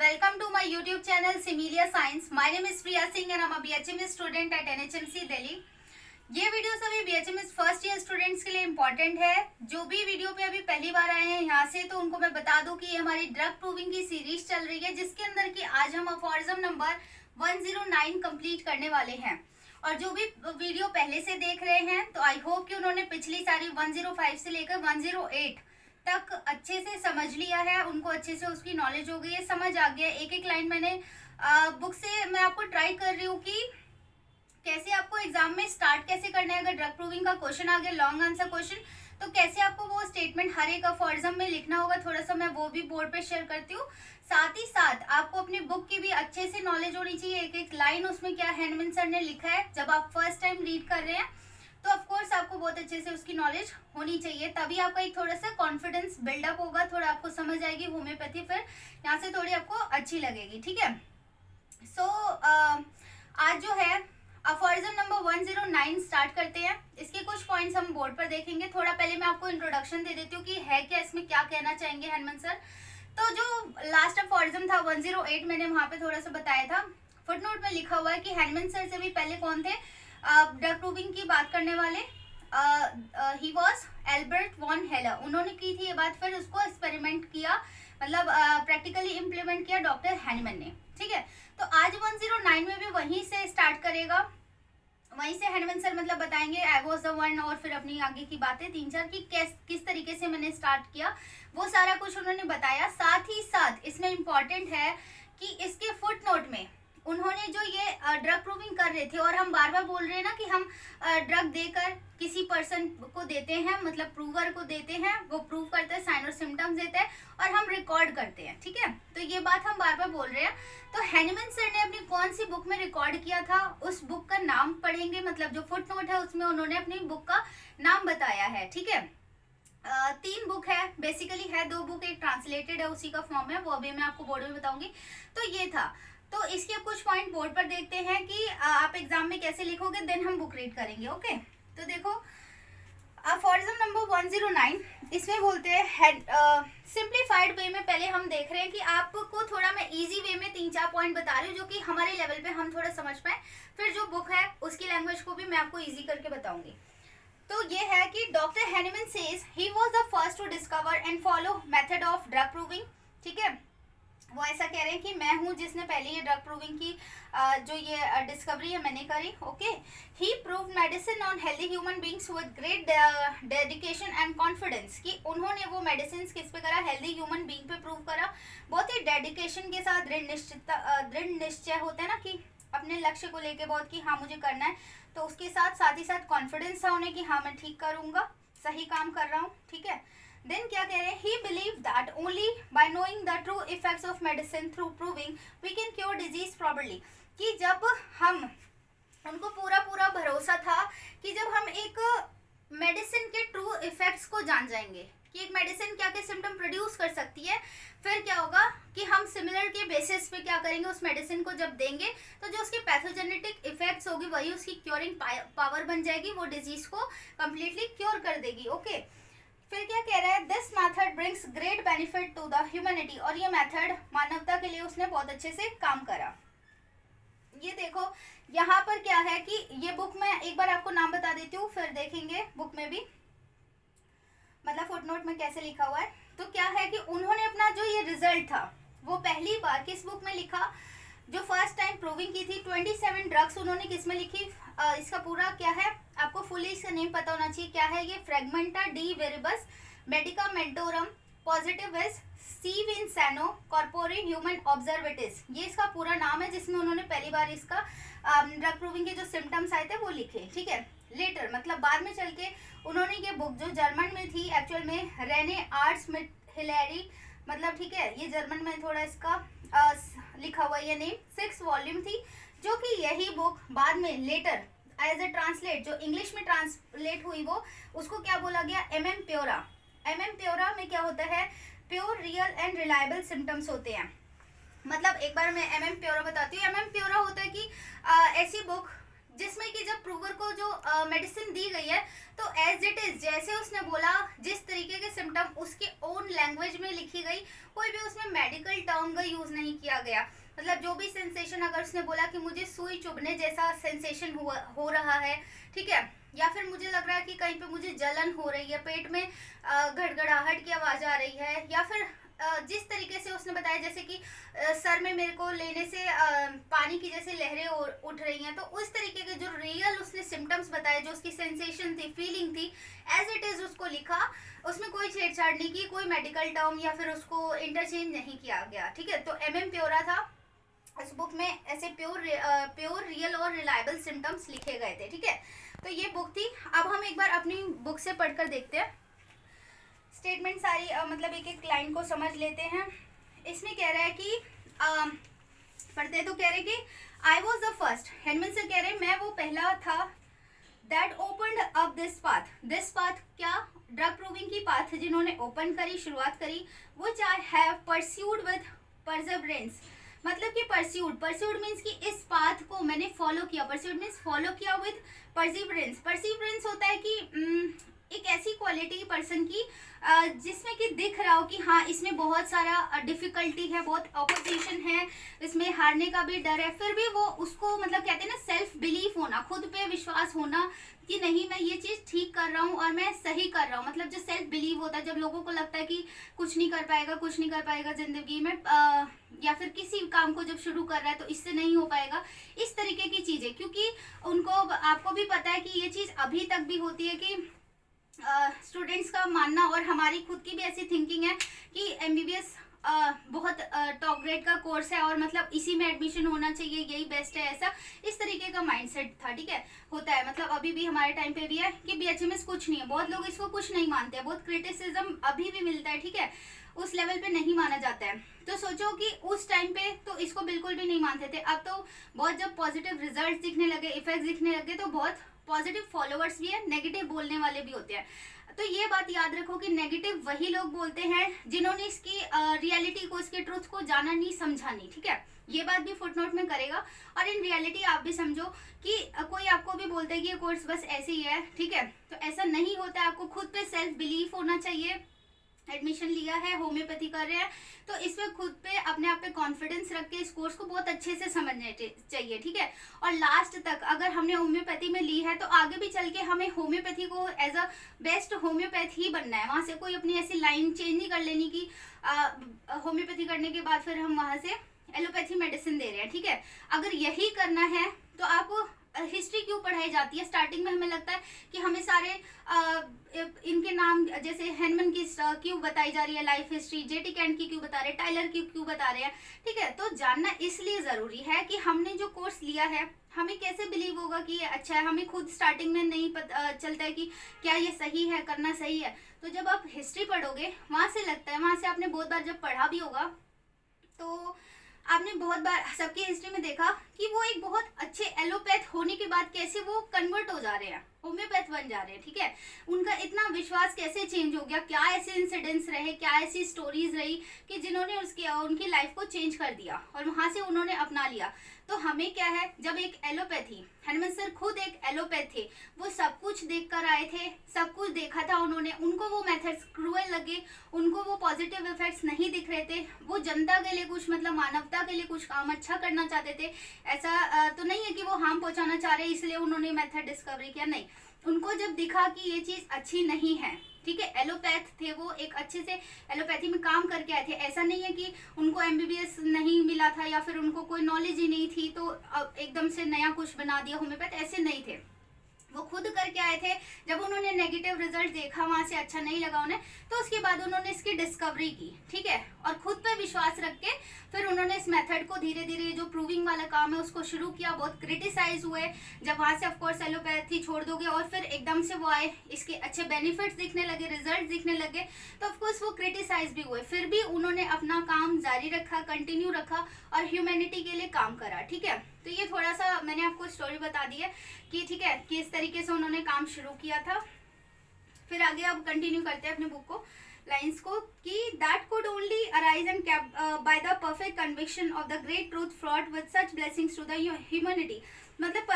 welcome to my YouTube channel Similia Science. My name is Priya Singh and I'm a BHMS student at NHMC Delhi. ये video सभी BHMS first year students के लिए important है। जो भी video पे अभी पहली बार आए हैं यहाँ से, तो उनको मैं बता दूं कि ये हमारी ड्रग प्रूविंग की सीरीज चल रही है, जिसके अंदर की आज हम अफॉरिज्म नंबर 109 कंप्लीट करने वाले हैं। और जो भी वीडियो पहले से देख रहे हैं तो आई होप कि उन्होंने पिछली सारी 105 से लेकर 108 तक अच्छे से समझ लिया है, उनको अच्छे से उसकी नॉलेज हो गई है, समझ आ गया। एक एक लाइन मैंने बुक से मैं आपको ट्राई कर रही हूँ कि कैसे आपको एग्जाम में स्टार्ट कैसे करना है। अगर ड्रग प्रूविंग का क्वेश्चन आ गया, लॉन्ग आंसर क्वेश्चन, तो कैसे आपको वो स्टेटमेंट हर एक अफॉरिज्म में लिखना होगा, थोड़ा सा मैं वो भी बोर्ड पे शेयर करती हूँ। साथ ही साथ आपको अपनी बुक की भी अच्छे से नॉलेज होनी चाहिए, एक एक लाइन उसमें क्या हैंडमैन सर ने लिखा है। जब आप फर्स्ट टाइम रीड कर रहे हैं तो ऑफ कोर्स आपको बहुत अच्छे से उसकी नॉलेज होनी चाहिए, तभी आपका एक थोड़ा सा कॉन्फिडेंस बिल्डअप होगा, थोड़ा आपको समझ आएगी होम्योपैथी, फिर यहाँ से थोड़ी आपको अच्छी लगेगी। ठीक है, सो आज जो है अफॉरिज्म नंबर 109 स्टार्ट करते हैं। इसके कुछ पॉइंट्स हम बोर्ड पर देखेंगे। थोड़ा पहले मैं आपको इंट्रोडक्शन दे देती हूँ कि है क्या, इसमें क्या कहना चाहेंगे हैंडमैन सर। तो जो लास्ट अफॉरिज्म था 108, मैंने वहां पे थोड़ा सा बताया था, फुटनोट में लिखा हुआ है कि हैंडमैन सर से भी पहले कौन थे ड्रग प्रूविंग की बात करने वाले, he was Albert von Haller. उन्होंने की थी ये बात, फिर उसको एक्सपेरिमेंट किया, मतलब प्रैक्टिकली इम्प्लीमेंट किया डॉक्टर हैंडमैन ने। ठीक है, तो आज 109 में भी वहीं से स्टार्ट करेगा, वहीं से हैंडमैन सर मतलब बताएंगे आई वॉज द वन, और फिर अपनी आगे की बातें 3-4 की किस तरीके से मैंने स्टार्ट किया, वो सारा कुछ उन्होंने बताया। साथ ही साथ इसमें इम्पॉर्टेंट है कि इसके फुट नोट में उन्होंने जो ये ड्रग प्रूविंग कर रहे थे, और हम बार बार बोल रहे हैं ना कि हम ड्रग देकर किसी पर्सन को देते हैं, मतलब प्रूवर को देते हैं, वो प्रूव करता है, साइन और सिम्टम्स देता है, और हम रिकॉर्ड करते हैं। ठीक है, तो ये बात हम बार बार बोल रहे हैं। तो हैंडमैन सर ने अपनी कौन सी बुक में रिकॉर्ड किया था, उस बुक का नाम पढ़ेंगे, मतलब जो फुट नोट है उसमें उन्होंने अपनी बुक का नाम बताया है। ठीक है, 3 बुक है, बेसिकली है 2 बुक, एक ट्रांसलेटेड है, उसी का फॉर्म है, वो अभी मैं आपको बोर्ड में बताऊंगी। तो ये था, तो इसके कुछ पॉइंट बोर्ड पर देखते हैं कि आप एग्जाम में कैसे लिखोगे, देन हम बुक रीड करेंगे। ओके, तो देखो अफॉरिज्म नंबर 109, इसमें बोलते हैं सिंप्लीफाइड वे में। पहले हम देख रहे हैं कि आपको थोड़ा मैं इजी वे में 3-4 पॉइंट बता रही हूँ, जो कि हमारे लेवल पे हम थोड़ा समझ पाए, फिर जो बुक है उसकी लैंग्वेज को भी मैं आपको इजी करके बताऊंगी। तो ये है कि डॉक्टर हैंडमैन says he was the first to discover and follow method of drug proving. ठीक है, वो ऐसा कह रहे हैं कि मैं हूँ जिसने पहले ये ड्रग प्रूविंग की जो ये डिस्कवरी है मैंने करी। Okay, he proved medicine on healthy human beings with great dedication and confidence, कि उन्होंने वो मेडिसिन किस पे करा, हेल्दी ह्यूमन बीइंग पे प्रूव करा, बहुत ही डेडिकेशन के साथ, दृढ़ निश्चय होता है ना कि अपने लक्ष्य को लेके बहुत कि हाँ मुझे करना है, तो उसके साथ ही साथ कॉन्फिडेंस था उन्हें कि हाँ मैं ठीक करूंगा, सही काम कर रहा हूँ। ठीक है, देन क्या कह रहे हैं, he believed that only by knowing the true effects of medicine through proving we can cure disease probably, कि जब हम, उनको पूरा भरोसा था कि जब हम एक मेडिसिन के ट्रू इफेक्ट्स को जान जाएंगे कि एक मेडिसिन क्या क्या सिम्टम प्रोड्यूस कर सकती है, फिर क्या होगा कि हम सिमिलर के बेसिस पे क्या करेंगे, उस मेडिसिन को जब देंगे तो जो उसकी पैथोजेनेटिक इफेक्ट्स होगी वही उसकी क्योरिंग पावर बन जाएगी, वो डिजीज को कंप्लीटली क्योर कर देगी। ओके, फिर क्या कह रहा है, this method brings great benefit to the humanity, और ये मेथड मानवता के लिए उसने बहुत अच्छे से काम करा। ये देखो यहाँ पर क्या है कि ये बुक में एक बार आपको नाम बता देती हूँ, फिर देखेंगे बुक में भी, मतलब फुटनोट में कैसे लिखा हुआ है। तो क्या है कि उन्होंने अपना जो ये रिजल्ट था वो पहली बार किस बुक में लिखा, जो फर्स्ट टाइम प्रूविंग की थी 27 ड्रग्स उन्होंने किस में लिखी, इसका पूरा क्या है आपको फुली इसका नेम पता होना चाहिए, क्या है ये, फ्रेगमेंटा डी वेरिबस मेडिकामेंटोरम पॉजिटिविस सीव इन सैनो कॉर्पोरी ह्यूमन ऑब्जर्वेटिस, ये इसका पूरा नाम है, जिसमें उन्होंने पहली बार इसका ड्रग प्रूविंग के जो सिम्टम्स आए थे वो लिखे। ठीक है, लेटर मतलब बाद में चल के उन्होंने ये बुक जो जर्मन में थी, एक्चुअल में रेने आर्ट्स में हिलेरी, मतलब ठीक है ये जर्मन में थोड़ा इसका लिखा हुआ ये नेम, 6 वॉल्यूम थी, जो कि यही बुक बाद में लेटर एज ए ट्रांसलेट जो इंग्लिश में ट्रांसलेट हुई, वो उसको क्या बोला गया, MM प्योरा। MM प्योरा में क्या होता है, pure real and reliable symptoms होते हैं। मतलब एक बार मैं MM प्योरा बताती हूँ। MM प्योरा होता है कि ऐसी बुक जिसमें कि जब प्रूवर को जो मेडिसिन दी गई है तो एज इट इज जैसे उसने बोला, जिस तरीके के सिम्टम उसके ओन लैंग्वेज में लिखी गई, कोई भी उसमें मेडिकल टर्म का यूज नहीं किया गया। मतलब जो भी सेंसेशन, अगर उसने बोला कि मुझे सुई चुभने जैसा सेंसेशन हो रहा है, ठीक है, या फिर मुझे लग रहा है कि कहीं पे मुझे जलन हो रही है, पेट में घड़घड़ाहट की आवाज आ रही है, या फिर जिस तरीके से उसने बताया जैसे कि सर में मेरे को लेने से पानी की जैसे लहरें उठ रही हैं, तो उस तरीके के जो रियल उसने सिम्टम्स बताए, जो उसकी सेंसेशन थी, फीलिंग थी, एज इट इज उसको लिखा। उसमें कोई छेड़छाड़ नहीं की, कोई मेडिकल टर्म या फिर उसको इंटरचेंज नहीं किया गया, ठीक है। तो MM प्योरा था, इस बुक में ऐसे प्योर रियल और रिलायबल सिम्टम्स लिखे गए थे, ठीक है। तो ये बुक थी। अब हम एक बार अपनी बुक से पढ़कर देखते हैं, स्टेटमेंट सारी मतलब एक एक लाइन को समझ लेते हैं। इसमें कह रहा है कि पढ़ते तो कह रहे कि I was the first, Hahnemann sir कह रहे मैं वो पहला था, that opened up this path क्या, ड्रग प्रूविंग की पाथ जिन्होंने ओपन करी, शुरुआत करी, which I have pursued with perseverance. मतलब कि परस्यूड मीन्स कि इस पाथ को मैंने फॉलो किया, परस्यूड मीन्स फॉलो किया विद परसिवरेंस होता है कि एक ऐसी क्वालिटी पर्सन की जिसमें कि दिख रहा हो कि हाँ इसमें बहुत सारा डिफिकल्टी है, बहुत ऑपोजिशन है, इसमें हारने का भी डर है, फिर भी वो उसको मतलब कहते हैं ना सेल्फ बिलीफ होना, खुद पे विश्वास होना कि नहीं मैं ये चीज़ ठीक कर रहा हूँ और मैं सही कर रहा हूँ। मतलब जो सेल्फ बिलीव होता है, जब लोगों को लगता है कि कुछ नहीं कर पाएगा जिंदगी में, या फिर किसी काम को जब शुरू कर रहा है तो इससे नहीं हो पाएगा, इस तरीके की चीज़ें, क्योंकि उनको, आपको भी पता है कि ये चीज़ अभी तक भी होती है कि स्टूडेंट्स का मानना और हमारी खुद की भी ऐसी थिंकिंग है कि MBBS बहुत टॉप ग्रेड का कोर्स है और मतलब इसी में एडमिशन होना चाहिए, यही बेस्ट है, ऐसा इस तरीके का माइंडसेट था, ठीक है, होता है। मतलब अभी भी हमारे टाइम पे भी है कि BHMS कुछ नहीं है, बहुत लोग इसको कुछ नहीं मानते हैं, बहुत क्रिटिसिज्म अभी भी मिलता है, ठीक है, उस लेवल पे नहीं माना जाता है। तो सोचो कि उस टाइम पे तो इसको बिल्कुल भी नहीं मानते थे, अब तो बहुत जब पॉजिटिव रिजल्ट दिखने लगे, इफेक्ट दिखने लगे, तो बहुत पॉजिटिव फॉलोअर्स भी है, नेगेटिव बोलने वाले भी होते हैं। तो ये बात याद रखो कि नेगेटिव वही लोग बोलते हैं जिन्होंने इसकी रियलिटी को, इसके ट्रुथ को जाना नहीं, समझा नहीं, ठीक है। ये बात भी फुटनोट में करेगा। और इन रियलिटी आप भी समझो कि कोई आपको भी बोलता है कि ये कोर्स बस ऐसे ही है, ठीक है, तो ऐसा नहीं होता है। आपको खुद पे सेल्फ बिलीफ होना चाहिए। एडमिशन लिया है, होम्योपैथी कर रहे हैं, तो इसमें खुद पे अपने आप पे कॉन्फिडेंस रख के इस कोर्स को बहुत अच्छे से समझना चाहिए, ठीक है। और लास्ट तक अगर हमने होम्योपैथी में ली है तो आगे भी चल के हमें होम्योपैथी को एज अ बेस्ट होम्योपैथी ही बनना है, वहाँ से कोई अपनी ऐसी लाइन चेंज नहीं कर लेनी कि होम्योपैथी करने के बाद फिर हम वहाँ से एलोपैथी मेडिसिन दे रहे हैं, ठीक है। अगर यही करना है तो आप हिस्ट्री क्यों पढ़ाई जाती है? स्टार्टिंग में हमें लगता है कि हमें सारे इनके नाम जैसे हेनमन की क्यों बताई जा रही है लाइफ हिस्ट्री, जेटी कैंट की क्यों बता रहे हैं, टाइलर की क्यों बता रहे हैं, ठीक है। तो जानना इसलिए ज़रूरी है कि हमने जो कोर्स लिया है हमें कैसे बिलीव होगा कि ये अच्छा है। हमें खुद स्टार्टिंग में नहीं पता चलता है कि क्या ये सही है, करना सही है। तो जब आप हिस्ट्री पढ़ोगे वहाँ से लगता है, वहाँ से आपने बहुत बार जब पढ़ा भी होगा तो आपने बहुत बार सबकी हिस्ट्री में देखा कि वो एक बहुत अच्छे एलोपैथ होने के बाद कैसे वो कन्वर्ट हो जा रहे हैं, होम्योपैथ बन जा रहे हैं, ठीक है। उनका इतना विश्वास कैसे चेंज हो गया, क्या ऐसे इंसिडेंट्स रहे, क्या ऐसी स्टोरीज रही कि जिन्होंने उनकी लाइफ को चेंज कर दिया और वहां से उन्होंने अपना लिया। तो हमें क्या है, जब एक एलोपैथी, हनुमान सर खुद एक एलोपैथ थे, वो सब कुछ देख कर आए थे, सब कुछ देखा था उन्होंने, उनको वो मेथड्स क्रूअल लगे, उनको वो पॉजिटिव इफेक्ट्स नहीं दिख रहे थे, वो जनता के लिए कुछ मतलब मानवता के लिए कुछ काम अच्छा करना चाहते थे। ऐसा तो नहीं है कि वो हार्म पहुंचाना चाह रहे इसलिए उन्होंने मेथड डिस्कवरी किया, नहीं, उनको जब दिखा कि ये चीज अच्छी नहीं है, ठीक है, एलोपैथ थे वो, एक अच्छे से एलोपैथी में काम करके आए थे। ऐसा नहीं है कि उनको MBBS नहीं मिला था या फिर उनको कोई नॉलेज ही नहीं थी तो एकदम से नया कुछ बना दिया होम्योपैथ, ऐसे नहीं थे, वो खुद करके आए थे। जब उन्होंने नेगेटिव रिजल्ट देखा, वहां से अच्छा नहीं लगा उन्हें, तो उसके बाद उन्होंने इसकी डिस्कवरी की, ठीक है, और खुद पे विश्वास रख के फिर उन्होंने इस मेथड को धीरे धीरे जो प्रूविंग वाला काम है उसको शुरू किया। बहुत क्रिटिसाइज हुए, जब वहां से ऑफकोर्स एलोपैथी छोड़ दोगे और फिर एकदम से वो आए, इसके अच्छे बेनिफिट्स दिखने लगे, रिजल्ट दिखने लगे, तो ऑफकोर्स वो क्रिटिसाइज भी हुए, फिर भी उन्होंने अपना काम जारी रखा, कंटिन्यू रखा और ह्यूमैनिटी के लिए काम करा, ठीक है। तो ये थोड़ा सा मैंने आपको स्टोरी बता दी है कि ठीक है कि इस तरीके से उन्होंने काम शुरू किया था। फिर आगे अब कंटिन्यू करते हैं अपने बुक को। लाइन्स को कि that could only arise and by the perfect conviction of the great truth fraught with such blessings to the humanity. मतलब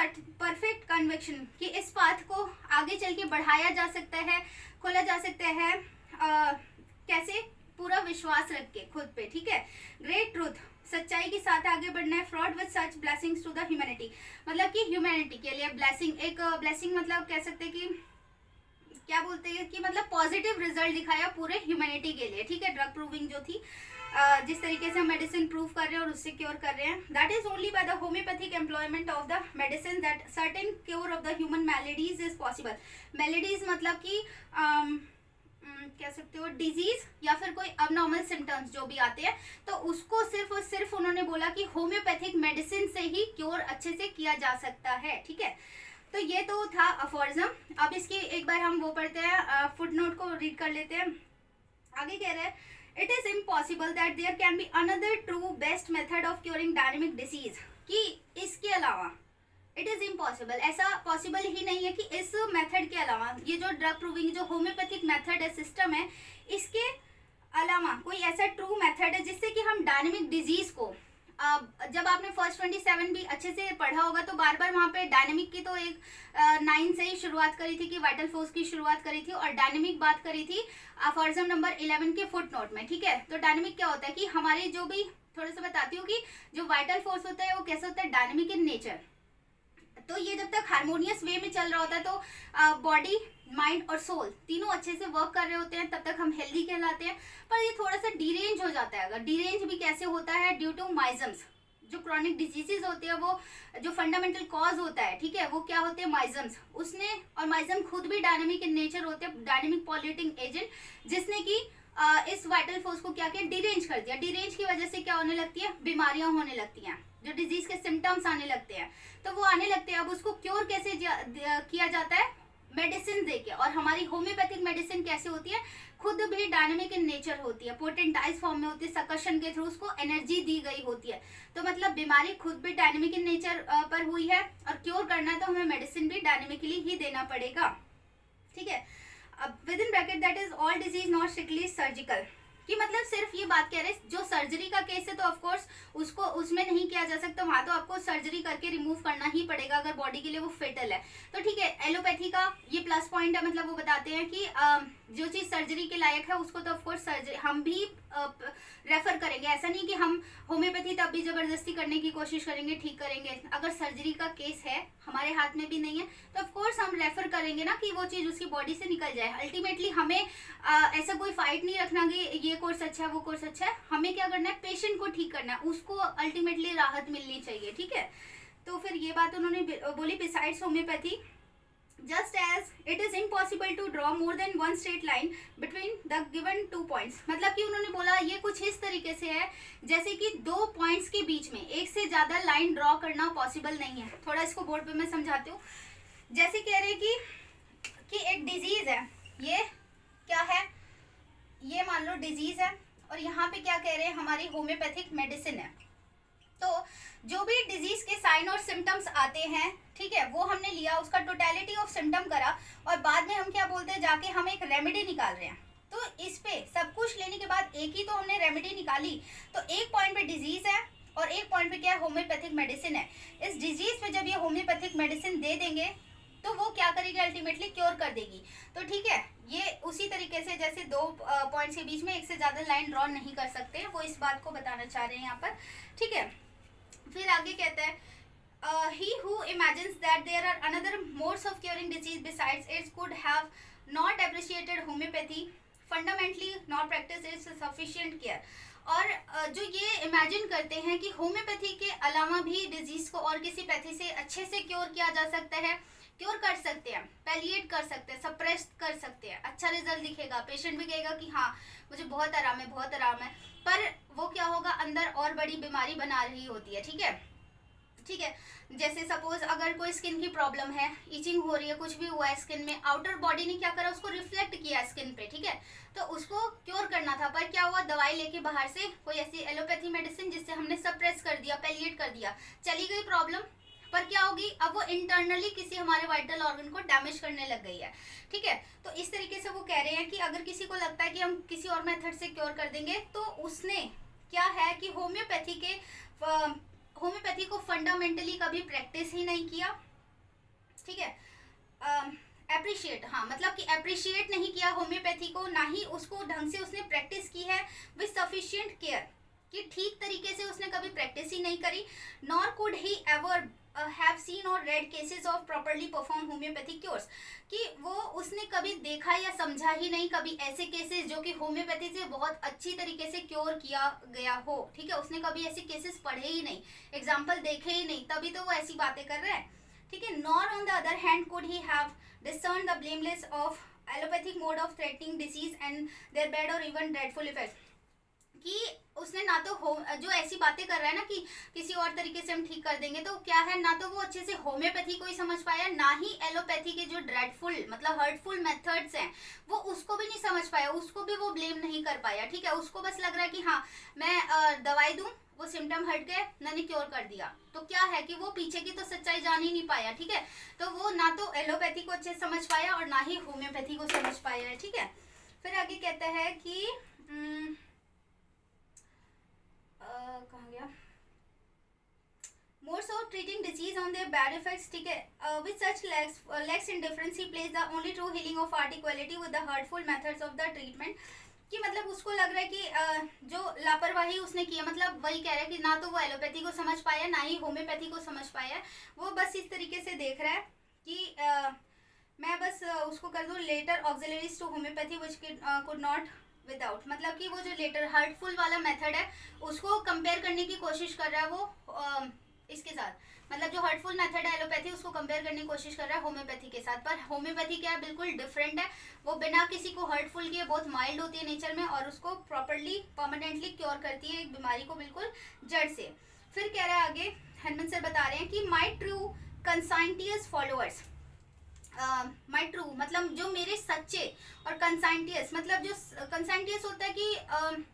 परफेक्ट कन्विक्शन कि इस पाथ को आगे चल के बढ़ाया जा सकता है, खोला जा सकता है, कैसे, पूरा विश्वास रख के खुद पे, ठीक है। ग्रेट ट्रूथ, सच्चाई के साथ आगे बढ़ना है। Fraught with such blessings to the humanity, मतलब कि ह्यूमैनिटी के लिए ब्लेसिंग, एक ब्लेसिंग मतलब कह सकते हैं कि क्या बोलते हैं कि मतलब पॉजिटिव रिजल्ट दिखाया पूरे ह्यूमैनिटी के लिए, ठीक है। ड्रग प्रूविंग जो थी, जिस तरीके से हम मेडिसिन प्रूव कर रहे हैं और उससे क्योर कर रहे हैं, that is only by the homeopathic employment of the medicine that certain cure of the human maladies is possible. Maladies मतलब कि कह सकते हो डिजीज या फिर कोई अबनॉर्मल सिम्टम्स जो भी आते हैं, तो उसको सिर्फ और सिर्फ उन्होंने बोला कि होम्योपैथिक मेडिसिन से ही क्योर अच्छे से किया जा सकता है, ठीक है। तो ये तो था अफोरिज्म। अब इसकी एक बार हम वो पढ़ते हैं, फुटनोट को रीड कर लेते हैं। आगे कह रहे हैं, it is impossible that there can be another true best method of curing dynamic disease, कि इसके अलावा इट इज इम्पॉसिबल, ऐसा पॉसिबल ही नहीं है कि इस मेथड के अलावा, ये जो ड्रग प्रूविंग जो होम्योपैथिक मेथड है, सिस्टम है, इसके अलावा कोई ऐसा ट्रू मेथड है जिससे कि हम डायनेमिक डिजीज को, जब आपने फर्स्ट 27 भी अच्छे से पढ़ा होगा तो बार बार वहाँ पे डायनेमिक की तो एक 9 से ही शुरुआत करी थी कि वाइटल फोर्स की शुरुआत करी थी, और डायनेमिक बात करी थी अफोरिज्म नंबर 11 के फुट नोट में, ठीक है। तो डायनेमिक क्या होता है कि हमारे जो भी, थोड़ा सा बताती हूँ कि जो वाइटल फोर्स होता है वो कैसे होता है, डायनेमिक इन नेचर। तो ये जब तक हार्मोनियस वे में चल रहा होता है तो बॉडी, माइंड और सोल तीनों अच्छे से वर्क कर रहे होते हैं, तब तक हम हेल्दी कहलाते हैं। पर ये थोड़ा सा डीरेंज हो जाता है। अगर डीरेंज भी कैसे होता है, ड्यू टू माइजम्स, जो क्रॉनिक डिजीजेज होते हैं, वो जो फंडामेंटल कॉज होता है, ठीक है, वो क्या होते हैं, माइजम्स। उसने, और माइजम खुद भी डायनेमिक इन नेचर होते हैं, डायनेमिक पॉल्यूटिंग एजेंट, जिसने कि इस वाइटल फोर्स को क्या किया, डिरेंज कर दिया। डिरेंज की वजह से क्या होने लगती है, बीमारियां होने लगती हैं, जो डिजीज के सिम्टम्स आने लगते हैं, तो वो आने लगते हैं। अब उसको क्योर कैसे किया जाता है, मेडिसिन देके। और हमारी होम्योपैथिक मेडिसिन कैसे होती है, खुद भी डायनेमिक इन नेचर होती है, पोटेंटाइज फॉर्म में होती है, सकर्षण के थ्रू उसको एनर्जी दी गई होती है। तो मतलब बीमारी खुद भी डायनेमिक इन नेचर पर हुई है, और क्योर करना है तो हमें मेडिसिन भी डायनेमिकली ही देना पड़ेगा, ठीक है। अब with in bracket that is all disease not strictly surgical, कि मतलब सिर्फ ये बात कह रहे हैं, जो सर्जरी का केस है तो ऑफ कोर्स उसको उसमें नहीं किया जा सकता, वहां तो आपको सर्जरी करके रिमूव करना ही पड़ेगा अगर बॉडी के लिए वो फेटल है। तो ठीक है, एलोपैथी का ये प्लस पॉइंट है, मतलब वो बताते हैं कि जो चीज सर्जरी के लायक है उसको तो ऑफ कोर्स सर्जरी हम भी रेफर करेंगे। ऐसा नहीं कि हम होम्योपैथी तब भी जबरदस्ती करने की कोशिश करेंगे, ठीक करेंगे। अगर सर्जरी का केस है, हमारे हाथ में भी नहीं है, तो ऑफ कोर्स हम रेफर करेंगे ना कि वो चीज उसकी बॉडी से निकल जाए। अल्टीमेटली हमें ऐसा कोई फाइट नहीं रखना कि ये कोर्स अच्छा है, वो कोर्स अच्छा है। हमें क्या करना है, पेशेंट को ठीक करना है, उसको अल्टीमेटली राहत मिलनी चाहिए, ठीक है। तो फिर ये बात उन्होंने बोली, besides homeopathy just as it is impossible to draw more than one straight line between the given 2 points, मतलब कि उन्होंने बोला ये कुछ इस तरीके से है जैसे कि 2 पॉइंट्स के बीच में एक से ज्यादा लाइन ड्रॉ करना पॉसिबल नहीं है। थोड़ा इसको बोर्ड पे मैं समझाती हूँ। जैसे कह रहे हैं कि एक डिजीज है, ये क्या है, ये मान लो डिजीज है, और यहाँ पे क्या कह रहे हैं, हमारी होम्योपैथिक मेडिसिन है। तो जो भी डिजीज के साइन और सिम्टम्स आते हैं, ठीक है, वो हमने लिया, उसका टोटलिटी ऑफ सिम्टम करा, और बाद में हम क्या बोलते हैं, जाके हम एक रेमेडी निकाल रहे हैं। तो इस पे सब कुछ लेने के बाद एक ही तो हमने रेमेडी निकाली, तो एक पॉइंट पे डिजीज है और एक पॉइंट पे क्या है, होम्योपैथिक मेडिसिन है। इस डिजीज पे जब ये होम्योपैथिक मेडिसिन दे देंगे तो वो क्या करेगी, अल्टीमेटली क्योर कर देगी। तो ठीक है, ये उसी तरीके से जैसे 2 पॉइंट्स के बीच में एक से ज्यादा लाइन ड्रॉ नहीं कर सकते, वो इस बात को बताना चाह रहे हैं यहाँ पर, ठीक है। फिर आगे कहते हैं, he who imagines that there are another modes of curing disease besides it could have not appreciated homeopathy, fundamentally not practiced its sufficient care। और जो ये इमेजिन करते हैं कि होम्योपैथी के अलावा भी डिजीज को और किसी पैथी से अच्छे से क्योर किया जा सकता है, क्योर कर सकते हैं, पैलिएट कर सकते हैं, सप्रेस कर सकते हैं, अच्छा रिजल्ट दिखेगा, पेशेंट भी कहेगा कि हाँ मुझे बहुत आराम है, बहुत आराम है, पर वो क्या होगा, अंदर और बड़ी बीमारी बना रही होती है, ठीक है। ठीक है, जैसे सपोज अगर कोई स्किन की प्रॉब्लम है, इचिंग हो रही है, कुछ भी हुआ है स्किन में, आउटर बॉडी ने क्या करा, उसको रिफ्लेक्ट किया स्किन पे, ठीक है, तो उसको क्योर करना था, पर क्या हुआ, दवाई लेके बाहर से कोई ऐसी एलोपैथी मेडिसिन जिससे हमने सप्रेस कर दिया, पैलिएट कर दिया, चली गई प्रॉब्लम, पर क्या होगी, अब वो इंटरनली किसी हमारे वाइटल ऑर्गन को डैमेज करने लग गई है, ठीक है। तो इस तरीके से वो कह रहे हैं कि अगर किसी को लगता है कि हम किसी और मेथड से क्योर कर देंगे, तो उसने क्या है कि होम्योपैथी को फंडामेंटली कभी प्रैक्टिस ही नहीं किया, ठीक है। एप्रिशिएट, हाँ, मतलब कि एप्रिशिएट नहीं किया होम्योपैथी को, ना ही उसको ढंग से उसने प्रैक्टिस की है विद सफिशिएंट केयर, कि ठीक तरीके से उसने कभी प्रैक्टिस ही नहीं करी। Nor could he ever have seen or read cases of properly perform homeopathic cures, कि वो उसने कभी देखा या समझा ही नहीं कभी ऐसे केसेस जो कि होम्योपैथी से बहुत अच्छी तरीके से क्योर किया गया हो, ठीक है। उसने कभी ऐसे केसेस पढ़े ही नहीं, एग्जाम्पल देखे ही नहीं, तभी तो वो ऐसी बातें कर रहे हैं, ठीक है। Nor on the other hand could he have discern the blameless of allopathic mode of threatening disease and their bad or even dreadful effects, कि उसने ना तो जो ऐसी बातें कर रहा है ना कि किसी और तरीके से हम ठीक कर देंगे, तो क्या है, ना तो वो अच्छे से होम्योपैथी को ही समझ पाया, ना ही एलोपैथी के जो ड्रेडफुल मतलब हर्टफुल मेथड्स हैं वो उसको भी नहीं समझ पाया, उसको भी वो ब्लेम नहीं कर पाया, ठीक है। उसको बस लग रहा है कि हाँ मैं दवाई दूं, वो सिम्टम हट गए, मैंने क्योर कर दिया, तो क्या है कि वो पीछे की तो सच्चाई जान ही नहीं पाया, ठीक है। तो वो ना तो एलोपैथी को अच्छे से समझ पाया और ना ही होम्योपैथी को समझ पाया है, ठीक है। फिर आगे कहता है कि कहाँ गया, more so treating disease on their bad effects, ठीक है। with such lax indifference he plays the only true healing of articulity with the hurtful methods of the treatment, कि मतलब उसको लग रहा है कि जो लापरवाही उसने किया, मतलब वही कह रहा है कि ना तो वो एलोपैथी को समझ पाया ना ही होम्योपैथी को समझ पाया, वो बस इस तरीके से देख रहा है कि मैं बस उसको कर दूँ later auxiliaries to homeopathy which could not without, मतलब कि वो जो लेटर हर्टफुल वाला मेथड है उसको कंपेयर करने की कोशिश कर रहा है वो इसके साथ, मतलब जो हर्टफुल मेथड है एलोपैथी उसको कंपेयर करने की कोशिश कर रहा है होम्योपैथी के साथ, पर होम्योपैथी क्या है, बिल्कुल डिफरेंट है, वो बिना किसी को हर्टफुल किए बहुत माइल्ड होती है नेचर में और उसको प्रॉपरली परमानेंटली क्योर करती है एक बीमारी को बिल्कुल जड़ से। फिर कह रहा है आगे, हनुमान सर बता रहे हैं कि my true conscientious followers, my true मतलब जो मेरे सच्चे, और कंसाइंटियस मतलब जो कंसाइंटियस होता है कि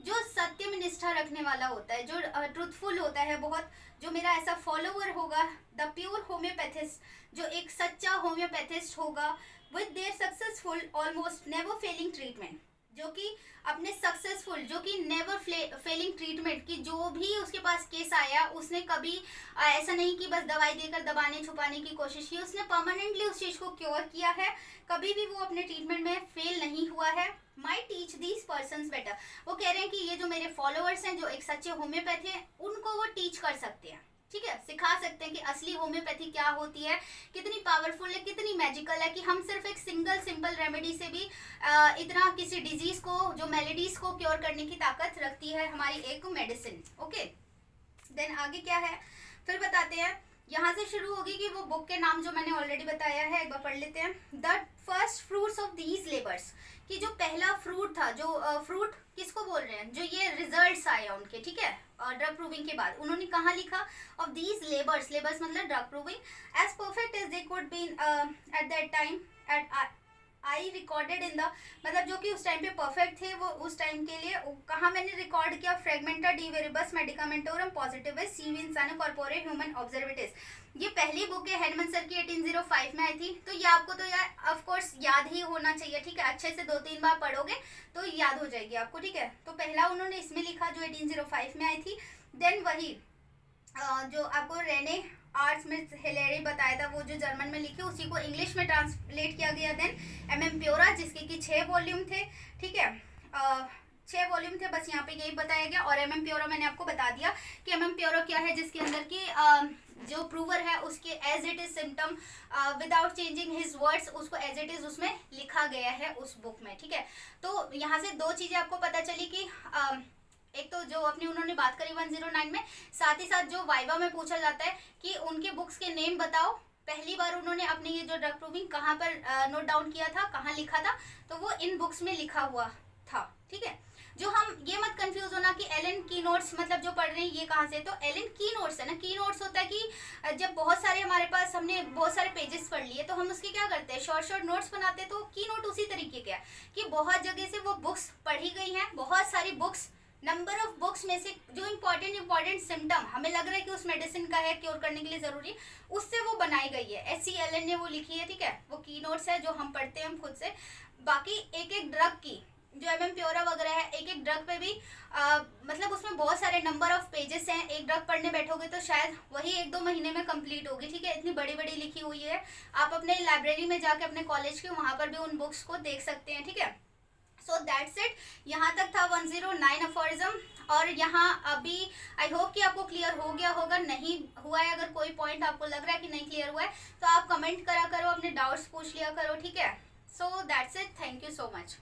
जो सत्य में निष्ठा रखने वाला होता है, जो ट्रूथफुल होता है बहुत, जो मेरा ऐसा फॉलोवर होगा, द प्योर होम्योपैथिस्ट, जो एक सच्चा होम्योपैथिस्ट होगा, with their successful almost never failing treatment, जो कि अपने सक्सेसफुल, जो कि नेवर फेलिंग ट्रीटमेंट, कि जो भी उसके पास केस आया उसने कभी ऐसा नहीं कि बस दवाई देकर दबाने छुपाने की कोशिश की, उसने परमानेंटली उस चीज़ को क्योर किया है, कभी भी वो अपने ट्रीटमेंट में फेल नहीं हुआ है। माई टीच दीज पर्सनस बेटर, वो कह रहे हैं कि ये जो मेरे फॉलोअर्स हैं जो एक सच्चे होम्योपैथी हैं उनको वो टीच कर सकते हैं, ठीक है, सिखा सकते हैं कि असली होम्योपैथी क्या होती है, कितनी पावरफुल है, कितनी मैजिकल है, कि हम सिर्फ एक सिंपल रेमेडी से भी इतना किसी डिजीज को, जो मेलेडीज को क्योर करने की ताकत रखती है हमारी एक मेडिसिन। ओके, देन आगे क्या है फिर बताते हैं, यहाँ से शुरू होगी कि वो बुक के नाम जो मैंने ऑलरेडी बताया है एक बार पढ़ लेते हैं। The first fruits of these labours, कि जो पहला फ्रूट था, जो फ्रूट किसको बोल रहे हैं, जो ये रिजल्ट्स आए उनके, ठीक है, ड्रग प्रूविंग के बाद उन्होंने कहाँ लिखा, ऑफ दीज लेबर्स, लेबर्स मतलब drug proving, as perfect as they could be at that time at I recorded in the, मतलब जो कि उस टाइम पे परफेक्ट थे वो उस टाइम के लिए, कहाँ मैंने रिकॉर्ड किया, फ्रेगमेंटा डी वेरिबस मेडिकामेंटोरम पॉजिटिविस सीविन सानो कॉर्पोरे ह्यूमन ऑब्जर्वेटिस, ये पहली बुक है हेडमन सर की 1805 में आई थी, तो ये आपको तो यार ऑफ कोर्स याद ही होना चाहिए, ठीक है, अच्छे से 2-3 बार पढ़ोगे तो याद हो जाएगी आपको, ठीक है। तो पहला उन्होंने इसमें लिखा जो 1805 में आई थी, देन वही जो आपको रेने आर्ट्स में हिलेरी बताया था वो जो जर्मन में लिखे उसी को इंग्लिश में ट्रांसलेट किया गया, देन एम प्योरा जिसके कि 6 वॉल्यूम थे, ठीक है, 6 वॉल्यूम थे, बस यहाँ पे यही बताया गया। और एम प्योरा मैंने आपको बता दिया कि एम प्योरा क्या है, जिसके अंदर की जो प्रूवर है उसके as it is symptom without changing his words, उसको एज इट इज उसमें लिखा गया है उस बुक में, ठीक है। तो यहाँ से 2 चीजें आपको पता चली कि एक तो जो अपनी उन्होंने बात करी 109 में, साथ ही साथ जो वाइवा में पूछा जाता है कि उनके बुक्स के नेम बताओ, पहली बार उन्होंने अपने ये जो ड्रग प्रूविंग कहाँ पर नोट डाउन किया था, कहाँ लिखा था, तो वो इन बुक्स में लिखा हुआ था, ठीक है। जो हम ये मत कंफ्यूज होना कि एलन की नोट्स मतलब जो पढ़ रहे हैं ये कहाँ से, तो एलन की नोट्स है ना, की नोट्स होता है कि जब बहुत सारे हमारे पास हमने बहुत सारे पेजेस पढ़ लिए तो हम उसके क्या करते हैं, शॉर्ट नोट्स बनाते हैं, तो की नोट उसी तरीके के है कि बहुत जगह से वो बुक्स पढ़ी गई हैं, बहुत सारी बुक्स नंबर ऑफ बुक्स में से जो इंपॉर्टेंट सिम्टम हमें लग रहा है कि उस मेडिसिन का है क्योर करने के लिए जरूरी, उससे वो बनाई गई है। SCLN ने वो लिखी है, ठीक है, वो की नोट्स है जो हम पढ़ते हैं हम खुद से। बाकी एक एक ड्रग की जो प्योरा वगैरह है, एक एक ड्रग पे भी मतलब उसमें बहुत सारे नंबर ऑफ पेजेस हैं। एक ड्रग पढ़ने बैठोगे तो शायद वही 1-2 महीने में कंप्लीट होगी, ठीक है, इतनी बड़ी बड़ी लिखी हुई है। आप अपने लाइब्रेरी में जाके अपने कॉलेज के वहां पर भी उन बुक्स को देख सकते हैं, ठीक है। सो दैट्स इट, यहाँ तक था 109 अफोरिज्म। और यहाँ अभी आई होप कि आपको क्लियर हो गया होगा। नहीं हुआ है, अगर कोई पॉइंट आपको लग रहा है कि नहीं क्लियर हुआ है तो आप कमेंट करा करो, अपने डाउट्स पूछ लिया करो, ठीक है। So that's it, thank you so much.